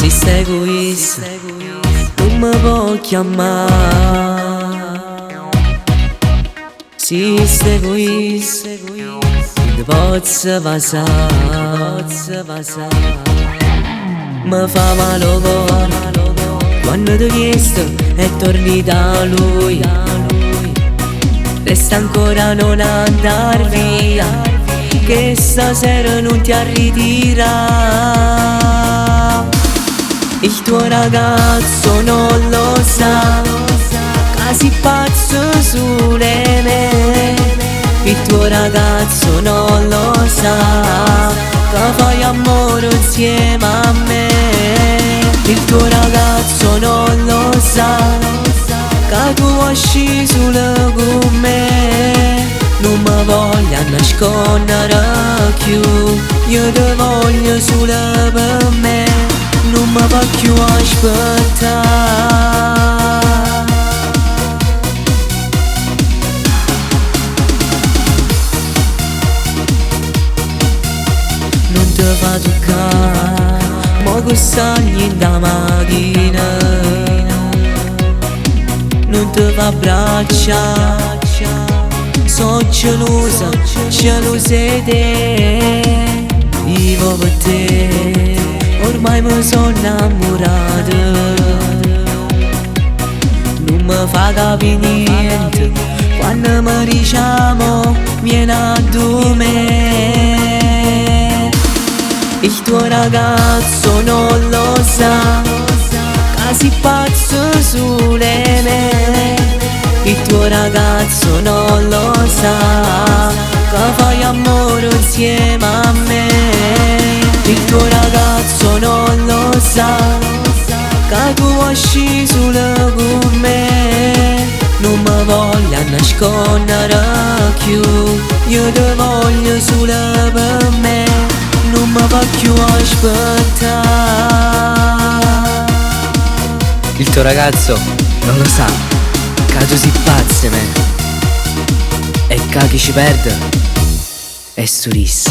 Se stai egoista non mi puoi chiamare. Se stai egoista non ti posso passare. Mi fa male il cuore quando ti chiesto e torni da lui. Resta ancora non andar via, che stasera non ti arritira. Il tuo ragazzo non lo sa, che sei pazzo su di me. Il tuo ragazzo non lo sa, che fai amore insieme a me. Il tuo ragazzo non lo sa, che tu esci solo con me. Non mi voglio nascondere più, io ti voglio solo per me. Non mi va più aspettare. Non ti fa toccare, mo che stai in da macchina. Non ti fa abbracciare, sono gelosa, gelosa di te. Vivo per te, ormai mi sono innamorata. Non mi fa capire niente, quando mi diciamo vieni a me. Il tuo ragazzo non lo sa, che sei pazzo su di me. Il tuo ragazzo non lo sa, che fai amore insieme a me. Il tuo ragazzo non lo sa, che tu esci solo con me. Non mi voglio nascondere più, io ti voglio solo per me. Non mi va più aspettare. Il tuo ragazzo non lo sa, che tu sei pazzo me. E che chi ci perde è Suris.